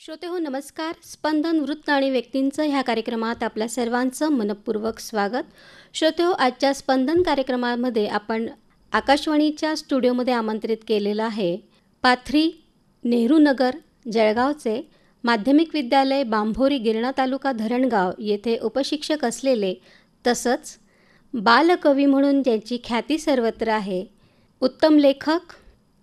श्रोतेहो नमस्कार. स्पंदन वृत्त आणि व्यक्तींचं ह्या कार्यक्रमात आपल्या सर्वांचं मनपूर्वक स्वागत. श्रोतेहो, आजच्या स्पंदन कार्यक्रमामध्ये आपण आकाशवाणीच्या स्टुडिओमध्ये आमंत्रित केलेलं आहे पाथरी नेहरू नगर जळगावचे माध्यमिक विद्यालय बांभोरी गिरणा तालुका धरणगाव येथे उपशिक्षक असलेले, तसंच बालकवी म्हणून ज्यांची ख्याती सर्वत्र आहे, उत्तम लेखक,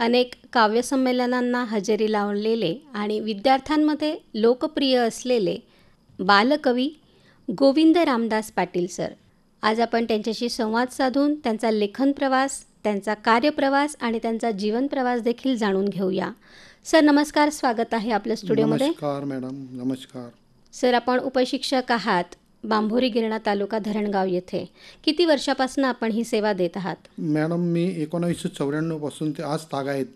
अनेक काव्यसंमेलनांना हजेरी लावलेले आणि विद्यार्थ्यांमध्ये लोकप्रिय असलेले बालकवी गोविंद रामदास पाटील सर. आज आपण त्यांच्याशी संवाद साधून त्यांचा लेखन प्रवास, त्यांचा कार्यप्रवास आणि त्यांचा जीवन प्रवास देखील जाणून घेऊया. सर नमस्कार, स्वागत आहे आपल्या स्टुडिओमध्ये. नमस्कार मॅडम. नमस्कार सर. आपण उपशिक्षक आहात बांभोरी गिरणा तालुका धरणगाव येथे. किती वर्षापासून आपण ही सेवा देत आहात? मॅडम, मी 1994 पासून ते आज तागायत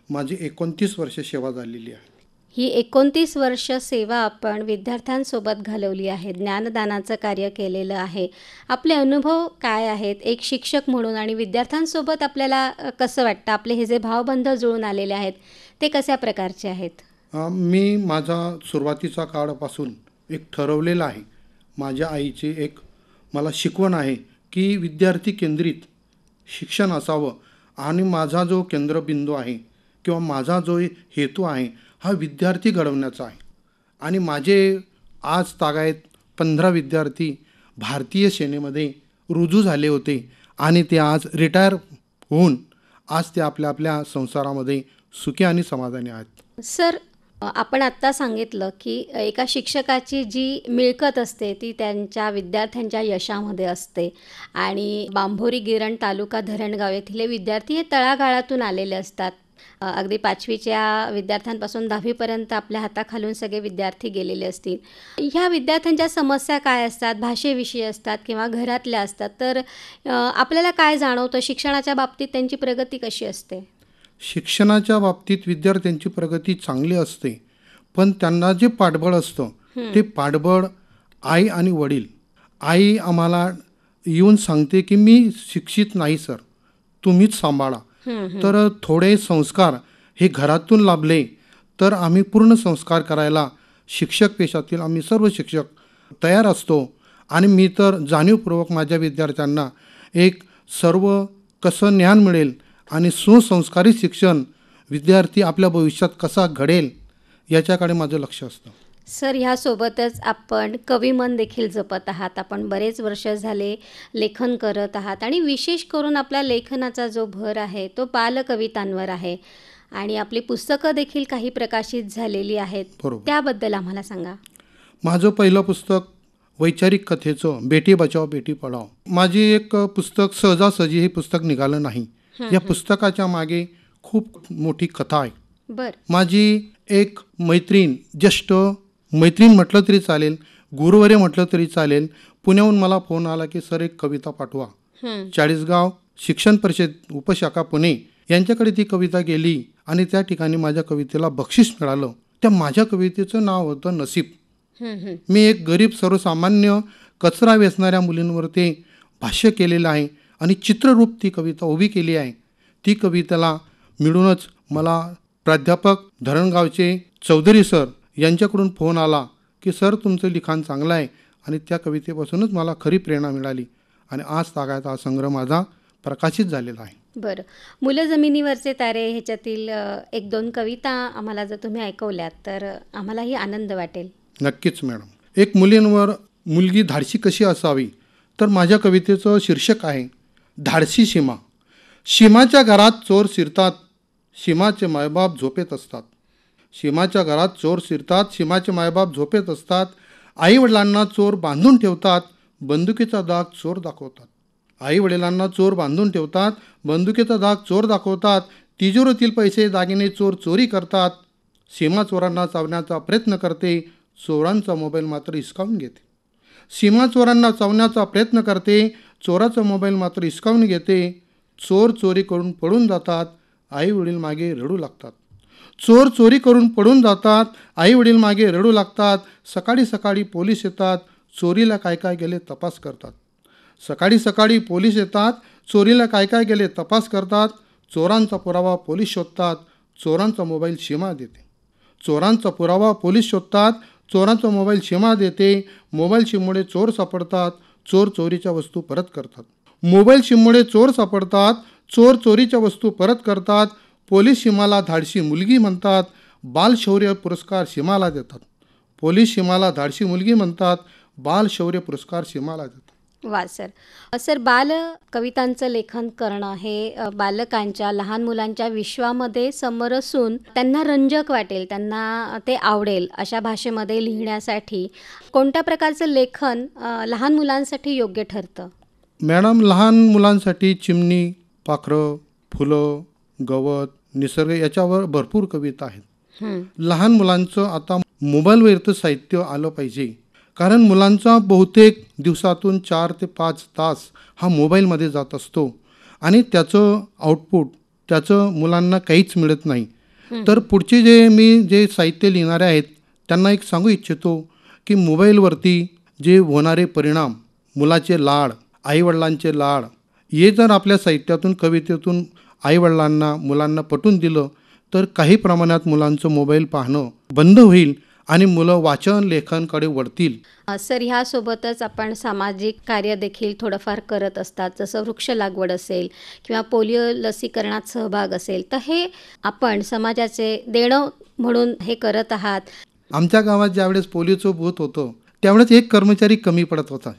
माझी 29 वर्ष सेवा झालेली आहे. ही 29 वर्ष सेवा आपण विद्यार्थ्यांसोबत घालवली आहे, ज्ञानदानाचं कार्य केलेलं आहे. आपले अनुभव काय आहेत एक शिक्षक म्हणून आणि विद्यार्थ्यांसोबत आपल्याला कसं वाटतं? आपले हे जे भावबंध जुळून आलेले आहेत ते कशा प्रकारचे आहेत? मी माझा सुरुवातीचा काळापासून एक ठरवलेला आहे. माझ्या आईची एक मला शिकवण आहे की विद्यार्थी केंद्रित शिक्षण असावं आणि माझा जो केंद्रबिंदू आहे किंवा माझा जो हेतू आहे हा विद्यार्थी घडवण्याचा आहे. आणि माझे आज तागायत 15 विद्यार्थी भारतीय सेनेमध्ये रुजू झाले होते आणि ते आज रिटायर होऊन आज ते आपल्या आपल्या संसारामध्ये सुखी आणि समाधानी आहेत. सर, आपण आत्ता सांगितलं की एका शिक्षकाची जी मिळकत असते ती त्यांच्या विद्यार्थ्यांच्या यशामध्ये असते आणि बांभोरी गिरण तालुका धरणगाव येथील विद्यार्थी हे तळागाळातून आलेले असतात. अगदी 5वीच्या विद्यार्थ्यांपासून 10वीपर्यंत आपल्या हाताखालून सगळे विद्यार्थी गेलेले असतील. ह्या विद्यार्थ्यांच्या समस्या काय असतात? भाषेविषयी असतात किंवा घरातल्या असतात. तर आपल्याला काय जाणवतं शिक्षणाच्या बाबतीत त्यांची प्रगती कशी असते? शिक्षणाच्या बाबतीत विद्यार्थ्यांची प्रगती चांगली असते, पण त्यांना जे पाठबळ असतं ते पाठबळ आई आणि वडील. आई आम्हाला येऊन सांगते की मी शिक्षित नाही सर, तुम्हीच सांभाळा. तर थोडे संस्कार हे घरातून लाभले तर आम्ही पूर्ण संस्कार करायला शिक्षक पेशातील आम्ही सर्व शिक्षक तयार असतो. आणि मी तर जाणीवपूर्वक माझ्या विद्यार्थ्यांना एक सर्व कसं ज्ञान मिळेल आणि सुसंस्कारित शिक्षण विद्यार्थी आपल्या भविष्यात कसा घडेल याच्याकडे माझं लक्ष असतं. सर, ह्यासोबतच आपण कविमन देखील जपत आहात. आपण बरेच वर्ष झाले लेखन करत आहात आणि विशेष करून आपल्या लेखनाचा जो भर आहे तो बालकवितांवर आहे आणि आपली पुस्तकं देखील काही प्रकाशित झालेली आहेत. त्याबद्दल आम्हाला सांगा. माझं पहिलं पुस्तक वैचारिक कथेचं बेटी बचाव बेटी पढाव. माझी एक पुस्तक सहजासहजी हे पुस्तक निघालं नाही. या पुस्तकाच्या मागे खूप मोठी कथा आहे. माझी एक मैत्रीण, ज्येष्ठ मैत्रीण म्हटलं तरी चालेल, गुरुवर्य म्हटलं तरी चालेल, पुण्याहून मला फोन आला की सर एक कविता पाठवा. चाळीसगाव शिक्षण परिषद उपशाखा पुणे यांच्याकडे ती कविता गेली आणि त्या ठिकाणी माझ्या कवितेला बक्षीस मिळालं. त्या माझ्या कवितेचं नाव होतं नसीब. मी एक गरीब सर्वसामान्य कचरा वेचणाऱ्या मुलींवर ते भाष्य केलेलं आहे आणि चित्ररूप ती कविता उभी केली आहे. ती कवितेला मिळूनच मला प्राध्यापक धरणगावचे चौधरी सर यांच्याकडून फोन आला की सर तुमचं लिखाण चांगलं आहे. आणि त्या कवितेपासूनच मला खरी प्रेरणा मिळाली आणि आज तागायत हा संग्रह माझा प्रकाशित झालेला आहे. बरं, मुलं जमिनीवरचे तारे ह्याच्यातील 1-2 कविता आम्हाला जर तुम्ही ऐकवल्यात तर आम्हालाही आनंद वाटेल. नक्कीच मॅडम. एक मुलींवर मुलगी धाडसी कशी असावी तर माझ्या कवितेचं शीर्षक आहे धाडसी सीमा. सीमाच्या घरात चोर शिरतात, सीमाचे मायबाप झोपेत असतात. सीमाच्या घरात चोर शिरतात, सीमाचे मायबाप झोपेत असतात. आईवडिलांना चोर बांधून ठेवतात, बंदुकीचा दाग चोर दाखवतात. आईवडिलांना चोर बांधून ठेवतात, बंदुकीचा दाग चोर दाखवतात. तिजोरीतील पैसे दागिने चोर चोरी करतात. सीमा चोरांना चावण्याचा प्रयत्न करते, चोरांचा मोबाईल मात्र हिसकावून घेते. सीमा चोरांना चावण्याचा प्रयत्न करते, चोराचा मोबाईल मात्र हिसकावून घेते. चोर चोरी करून पळून जातात, आई वडील मागे रडू लागतात. चोर चोरी करून पळून जातात, आई वडील मागे रडू लागतात. सकाळी सकाळी पोलीस येतात, चोरीला काय काय गेले तपास करतात. सकाळी सकाळी पोलीस येतात, चोरीला काय काय गेले तपास करतात. चोरांचा पुरावा पोलीस शोधतात, चोरांचा मोबाईल सीमा देते. चोरांचा पुरावा पोलीस शोधतात, चोरांचा मोबाईल सीमा देते, मोबाईल सिममुळे चोर सापडतात, चोर चोरीच्या वस्तू परत करतात. मोबाईल सिममुळे चोर सापडतात, चोर चोरीच्या वस्तू परत करतात. पोलीस सीमाला धाडसी मुलगी म्हणतात, बालशौर्य पुरस्कार सीमाला देतात. पोलीस सीमाला धाडसी मुलगी म्हणतात, बालशौर्य पुरस्कार सीमाला देतात. वा सर. सर, बाल कवितांचं लेखन करणं हे बालकांच्या, लहान मुलांच्या विश्वामध्ये समरसून त्यांना रंजक वाटेल, त्यांना ते आवडेल अशा भाषेमध्ये लिहिण्यासाठी कोणत्या प्रकारचं लेखन लहान मुलांसाठी योग्य ठरतं? मॅडम, लहान मुलांसाठी चिमणी, पाखरं, फुलं, गवत, निसर्ग याच्यावर भरपूर कविता आहेत. लहान मुलांचं आता मोबाईलवरचं साहित्य आलं पाहिजे, कारण मुलांचा बहुतेक दिवसातून 4 ते 5 तास हा मोबाईलमध्ये जात असतो आणि त्याचं आउटपुट, त्याचं मुलांना काहीच मिळत नाही. तर पुढचे जे साहित्य लिहिणारे आहेत त्यांना एक सांगू इच्छितो की मोबाईलवरती जे होणारे परिणाम, मुलाचे लाड, आईवडिलांचे लाड, हे जर आपल्या साहित्यातून, कवितेतून आईवडिलांना, मुलांना पटवून दिलं तर काही प्रमाणात मुलांचं मोबाईल पाहणं बंद होईल आणि मुलं वाचन लेखनकडे वळतील. सर, ह्यासोबतच आपण सामाजिक कार्य देखील थोडंफार करत असतात, जसं वृक्ष लागवड असेल किंवा पोलिओ लसीकरणात सहभाग असेल, तर हे आपण समाजाचे देणं म्हणून हे करत आहात. आमच्या गावात ज्यावेळेस पोलिओचं बूथ होतं त्यावेळेस एक कर्मचारी कमी पडत होता.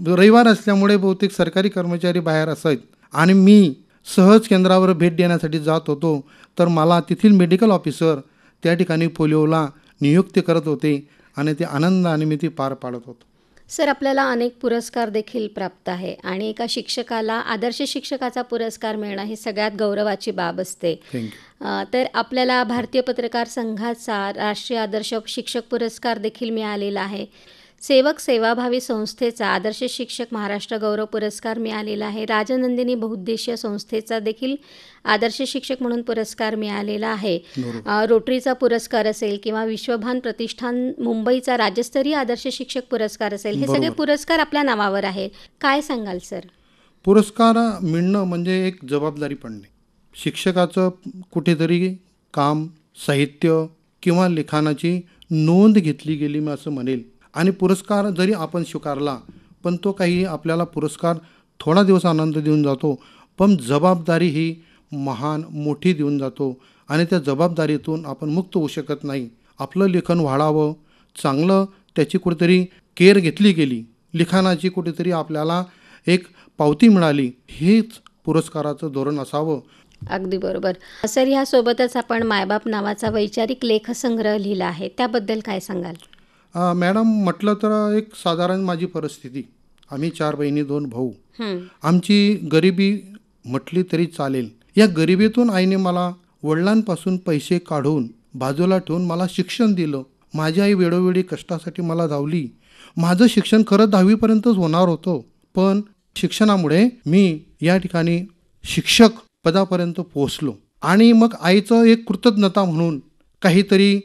रविवार असल्यामुळे बहुतेक सरकारी कर्मचारी बाहेर असायत आणि मी सहज केंद्रावर भेट देण्यासाठी जात होतो, तर मला तेथील मेडिकल ऑफिसर त्या ठिकाणी पोलिओला नियुक्ती करत होते आणि ते आनंदाने मी ती पार पाडत होतो. सर, आपल्याला अनेक पुरस्कार देखील प्राप्त आहे आणि एका शिक्षकाला आदर्श शिक्षकाचा पुरस्कार मिळणं ही सगळ्यात गौरवाची बाब असते. तर आपल्याला भारतीय पत्रकार संघाचा राष्ट्रीय आदर्श शिक्षक पुरस्कार देखील मिळालेला आहे. सेवक सेवाभावी संस्थेचा आदर्श शिक्षक महाराष्ट्र गौरव पुरस्कार मिळालेला आहे. राजनंदिनी बहुउद्देशीय संस्थेचा देखील आदर्श शिक्षक म्हणून पुरस्कार मिळालेला आहे. रोटरीचा पुरस्कार असेल किंवा विश्वभान प्रतिष्ठान मुंबईचा राज्यस्तरीय आदर्श शिक्षक पुरस्कार असेल, हे सगळे पुरस्कार आपल्या नावावर आहे. काय सांगाल सर? पुरस्कार मिळणं म्हणजे एक जबाबदारी पडणे. शिक्षकाचं कुठेतरी काम, साहित्य किंवा लेखनाची नोंद घेतली गेली, मी असं म्हणेल. आणि पुरस्कार जरी आपण स्वीकारला पण तो काही आपल्याला पुरस्कार थोडा दिवस आनंद देऊन जातो, पण जबाबदारी ही महान मोठी देऊन जातो आणि त्या जबाबदारीतून आपण मुक्त होऊ शकत नाही. आपलं लेखन वाढावं, चांगलं त्याची कुठेतरी केअर घेतली गेली, लिखाणाची कुठेतरी आपल्याला एक पावती मिळाली, हेच पुरस्काराचं धोरण असावं. अगदी बरोबर. सर, ह्यासोबतच आपण मायबाप नावाचा वैचारिक लेखसंग्रह लिहिला आहे, त्याबद्दल काय सांगाल? मॅडम, म्हटलं तर एक साधारण माझी परिस्थिती, आम्ही 4 बहिणी 2 भाऊ, आमची गरिबी म्हटली तरी चालेल. या गरिबीतून आईने मला वडिलांपासून पैसे काढून बाजूला ठेवून मला शिक्षण दिलं. माझी आई वेळोवेळी कष्टासाठी मला धावली. माझं शिक्षण खरं 10वीपर्यंतच होणार होतं, पण शिक्षणामुळे मी या ठिकाणी शिक्षक पदापर्यंत पोहोचलो. आणि मग आईचं एक कृतज्ञता म्हणून काहीतरी,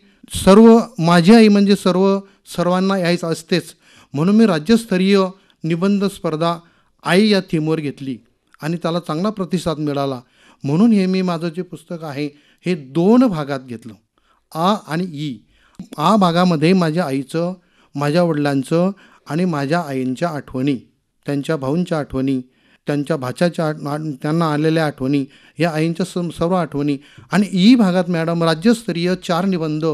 माझी आई म्हणजे सर्वांना यायचं असतेच, म्हणून मी राज्यस्तरीय निबंध स्पर्धा आई या थीमवर घेतली आणि त्याला चांगला प्रतिसाद मिळाला. म्हणून हे मी माझं जे पुस्तक आहे हे 2 भागात घेतलं, आ आणि ई. आ भागामध्ये माझ्या आईचं, माझ्या वडिलांचं आणि माझ्या आईंच्या आठवणी, त्यांच्या भाऊंच्या आठवणी, त्यांच्या भाच्याच्या त्यांना आलेल्या आठवणी, या आईंच्या सर्व आठवणी. आणि ई भागात मॅडम राज्यस्तरीय 4 निबंध,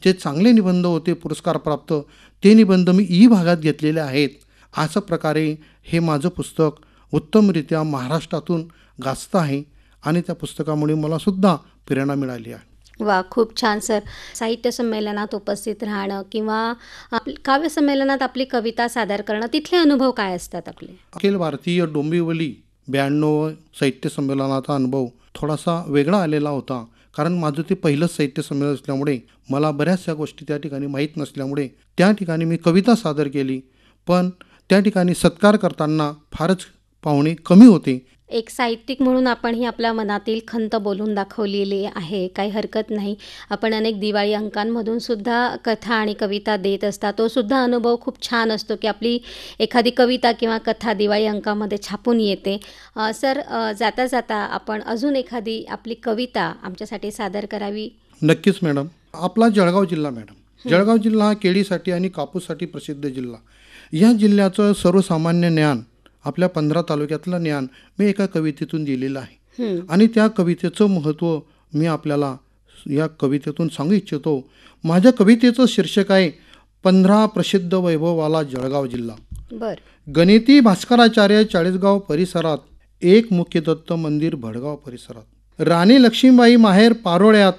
जे चांगले निबंध होते पुरस्कार प्राप्त, ते निबंध मी ई भागात घेतलेले आहेत. अशा प्रकारे हे माझं पुस्तक उत्तमरित्या महाराष्ट्रातून गाजतं आहे आणि त्या पुस्तकामुळे मला सुद्धा प्रेरणा मिळाली आहे. वा, खूप छान सर. साहित्य संमेलनात उपस्थित राहणं किंवा काव्य संमेलनात आपली कविता सादर करणं, तिथले अनुभव काय असतात आपले? अखिल भारतीय डोंबिवली 92 साहित्य संमेलनाचा अनुभव थोडासा वेगळा आलेला होता, कारण माझं ते पहिलंच साहित्य संमेलन असल्यामुळे मला बऱ्याचशा गोष्टी त्या ठिकाणी माहीत नसल्यामुळे त्या ठिकाणी मी कविता सादर केली, पण त्या ठिकाणी सत्कार करताना फारच पाहुणे कमी होते. एक साहित्यिक म्हणून आपण ही आपल्या मनातील खंत बोलून दाखवलेली आहे, काही हरकत नाही. आपण अनेक दिवाळी अंकांमधून सुद्धा कथा आणि कविता देत असता, तो सुद्धा अनुभव खूप छान असतो की आपली एखादी कविता किंवा कथा दिवाळी अंकामध्ये छापून येते. सर, जाता जाता आपण अजून एखादी आपली कविता आमच्यासाठी सादर करावी? नक्कीच मॅडम. आपला जळगाव जिल्हा मॅडम. जळगाव जिल्हा हा केळीसाठी आणि कापूससाठी प्रसिद्ध जिल्हा. या जिल्ह्याचं सर्वसामान्य ज्ञान, आपल्या 15 तालुक्यातलं ज्ञान मी एका कवितेतून दिलेलं आहे. आणि त्या कवितेचं महत्त्व मी आपल्याला या कवितेतून सांगू इच्छितो. माझ्या कवितेचं शीर्षक आहे 15 प्रसिद्ध वैभववाला जळगाव जिल्हा. बर. गणिती भास्कराचार्य चाळीसगाव परिसरात, एक मुख्य दत्त मंदिर भडगाव परिसरात, राणी लक्ष्मीबाई माहेर पारोळ्यात,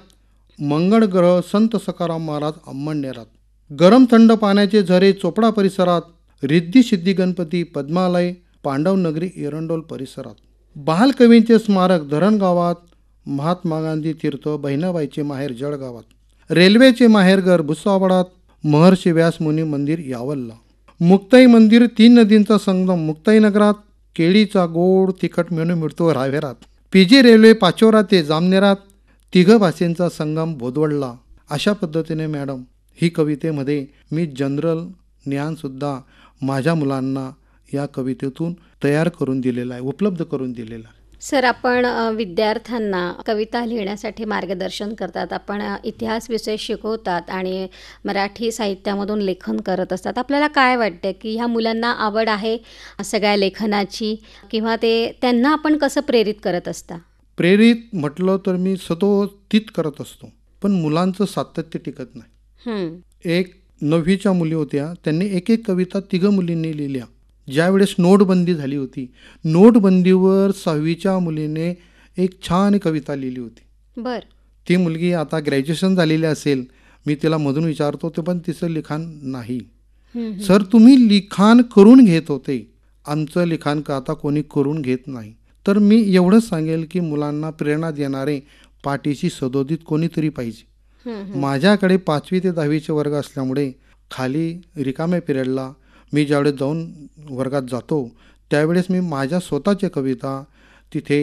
मंगळ ग्रह संत सखाराम महाराज अंमळनेरात, गरम थंड पाण्याचे झरे चोपडा परिसरात, रिद्धी सिद्धी गणपती पद्मालय पांडवनगरी एरंडोल परिसरात, बालकवींचे स्मारक धरणगावात, महात्मा गांधी तीर्थ बहिणाबाईचे माहेर जळगावात, रेल्वेचे माहेरघर भुसावळात, महर्षी व्यास मुनी मंदिर यावलला, मुक्ताई मंदिर 3 नदींचा संगम मुक्ताई नगरात, केळीचा गोड तिखट मेनू मिळतो रावेरात, पीजी रेल्वे पाचोरा ते जामनेरात, तिघ भाषेंचा संगम बोदवडला. अशा पद्धतीने मॅडम ही कवितेमध्ये मी जनरल ज्ञानसुद्धा माझ्या मुलांना या कवितेतून तयार करून दिलेला आहे, उपलब्ध करून दिलेला आहे. सर, आपण विद्यार्थ्यांना कविता लिहिण्यासाठी मार्गदर्शन करतात, आपण इतिहास विषय शिकवतात आणि मराठी साहित्यामधून लेखन करत असतात. आपल्याला काय वाटतं की ह्या मुलांना आवड आहे सगळ्या लेखनाची, किंवा त्यांना आपण कसं प्रेरित करत असता? प्रेरित म्हटलं तर मी सतोचित करत असतो, पण मुलांचं सातत्य टिकत नाही. एक 9वीच्या मुली होत्या, त्यांनी एक कविता 3 मुलींनी लिहिल्या. ज्यावेळेस नोटबंदी झाली होती, नोटबंदीवर 6वीच्या मुलीने एक छान कविता लिहिली होती. बर. ती मुलगी आता ग्रॅज्युएशन झालेली असेल, मी तिला मधून विचारतो ते पण तिचं लिखाण नाही. सर, तुम्ही लिखाण करून घेत होते, आमचं लिखाण का आता कोणी करून घेत नाही. तर मी एवढंच सांगेल की मुलांना प्रेरणा देणारे पाठीशी सदोदित कोणीतरी पाहिजे. माझ्याकडे 5वी ते 10वीचे वर्ग असल्यामुळे खाली रिकाम्या पिरियडला मी ज्यावेळेस जाऊन वर्गात जातो त्यावेळेस मी माझ्या स्वतःच्या कविता तिथे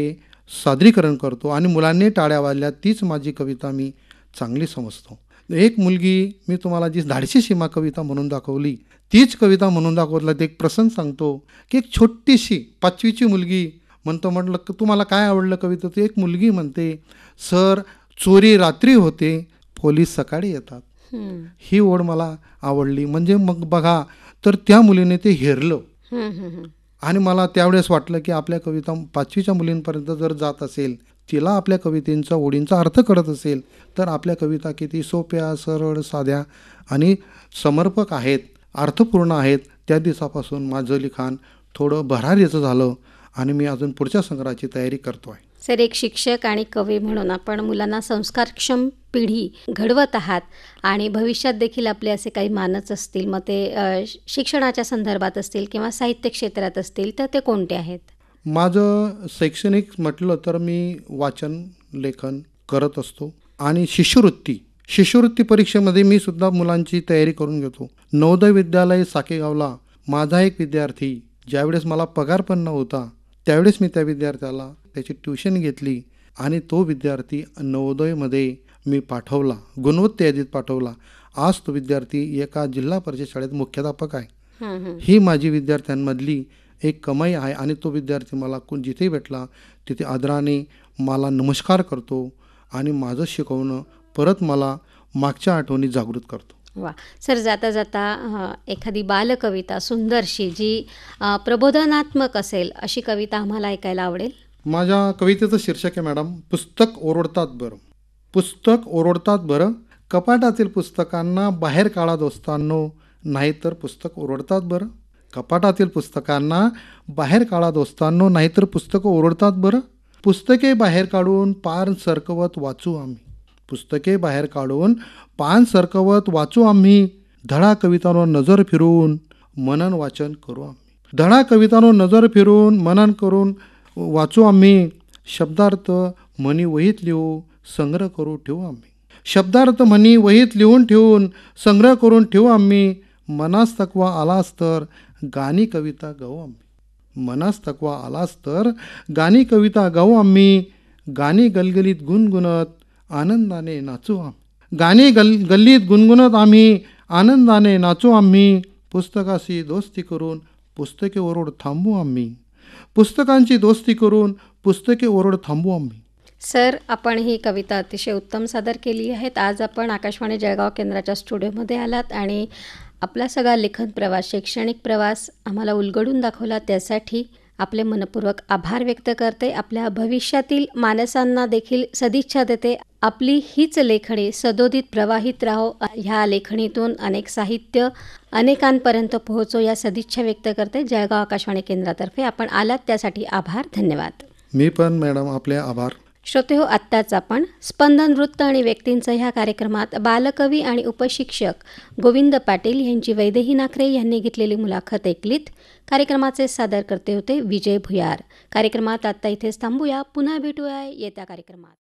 सादरीकरण करतो आणि मुलांनी टाळ्या वाजल्या तीच माझी कविता मी चांगली समजतो. एक मुलगी मी तुम्हाला जी धाडशी सीमा कविता म्हणून दाखवली, तीच कविता म्हणून दाखवला ते एक प्रसंग सांगतो की एक छोटीशी 5वीची मुलगी म्हटलं तुम्हाला काय आवडलं कविता? एक मुलगी म्हणते, सर चोरी रात्री होते, पोलीस सकाळी येतात. ही ओढ मला आवडली. म्हणजे मग बघा, तर त्या मुलीने ते हेरलं आणि मला त्यावेळेस वाटलं की आपल्या कविता 5वीच्या मुलींपर्यंत जर जात असेल, तिला आपल्या कवितेंचा ओळींचा अर्थ कळत असेल, तर आपल्या कविता किती सोप्या, सरळ, साध्या आणि समर्पक आहेत, अर्थपूर्ण आहेत. त्या दिवसापासून माझं लिखाण थोडं भरारीचं झालं आणि मी अजून पुढच्या संग्रहाची तयारी करतो आहे. सर, एक शिक्षक आणि कवी म्हणून आपण मुलांना संस्कारक्षम पिढी घडवत आहात आणि भविष्यात देखील आपले असे काही मानच असतील, मग ते शिक्षणाच्या संदर्भात असतील किंवा साहित्य क्षेत्रात असतील, तर ते कोणते आहेत? माझं शैक्षणिक म्हटलं तर मी वाचन लेखन करत असतो आणि शिष्यवृत्ती परीक्षेमध्ये मी सुद्धा मुलांची तयारी करून घेतो. नवोदय विद्यालय साकेगावला माझा एक विद्यार्थी, ज्यावेळेस मला पगार पण नव्हता त्यावेळेस मी त्या विद्यार्थ्याला त्याची ट्युशन घेतली आणि तो विद्यार्थी नवोदयमध्ये मी पाठवला, गुणवत्ता यादीत पाठवला. आज तो विद्यार्थी एका जिल्हा परिषद शाळेत मुख्याध्यापक आहे. ही माझी विद्यार्थ्यांमधली एक कमाई आहे आणि तो विद्यार्थी मला जिथे भेटला तिथे आदराने मला नमस्कार करतो आणि माझं शिकवणं परत मला मागच्या आठवणी जागृत करतो. वा. सर, जाता जाता एखादी बालकविता सुंदरशी जी प्रबोधनात्मक असेल अशी कविता आम्हाला ऐकायला आवडेल. माझ्या कवितेचं शीर्षक आहे मॅडम, पुस्तक ओरडतात बरं. पुस्तक ओरडतात बरं, कपाटातील पुस्तकांना बाहेर काढा दोस्तांनो, नाहीतर पुस्तक ओरडतात बरं. कपाटातील पुस्तकांना बाहेर काढा दोस्तांनो, नाहीतर पुस्तकं ओरडतात बरं. पुस्तके बाहेर काढून पान सरकवत वाचू आम्ही, पुस्तके बाहेर काढून पान सरकवत वाचू आम्ही, धडा कवितांवर नजर फिरून मनन वाचन करू आम्ही. धडा कवितांवर नजर फिरून मनन करून वाचू आम्ही, शब्दार्थ म्हणी वहीत लिहू संग्रह करू ठेवू आम्ही. शब्दार्थ म्हणी वहीत लिहून ठेवून संग्रह करून ठेवू आम्ही. मनास थकवा आलास तर गाणी कविता गाऊ आम्ही. मनास थकवा आलास तर गाणी कविता गाऊ आम्ही. गाणी गलगलीत गुणगुणत आनंदाने नाचू आम्ही. गाणी गल्लीत गुणगुणत आम्ही आनंदाने नाचू आम्ही. पुस्तकाशी दोस्ती करून पुस्तके ओरड थांबू आम्ही. पुस्तकांची दोस्ती करून पुस्तके ओरड थांबू आम्ही. सर, आपण ही कविता अतिशय उत्तम सादर केली आहेत. आज आपण आकाशवाणी जळगाव केंद्राच्या स्टुडिओमध्ये आलात आणि आपला सगळा लेखन प्रवास, शैक्षणिक प्रवास आम्हाला उलगडून दाखवला. त्यासाठी आपले मनपूर्वक आभार व्यक्त करते. आपल्या भविष्यातील मानसांना देखील सदिच्छा देते. आपली हीच लेखणी सदोदित प्रवाहित राहो. ह्या लेखणीतून अनेक साहित्य अनेकांपर्यंत पोहोचो या सदिच्छा व्यक्त करते. जळगाव आकाशवाणी केंद्रातर्फे आपण आलात त्यासाठी आभार. धन्यवाद. मी पण मॅडम आपले आभार. श्रोते हो, आत्ताच आपण स्पंदन वृत्त आणि व्यक्तींचं ह्या कार्यक्रमात बालकवी आणि उपशिक्षक गोविंद पाटील यांची वैदेही नाखरे यांनी घेतलेली मुलाखत ऐकलीत. कार्यक्रमाचे सादरकर्ते होते विजय भुयार. कार्यक्रमात आत्ता इथेच थांबूया. पुन्हा भेटूया येत्या कार्यक्रमात.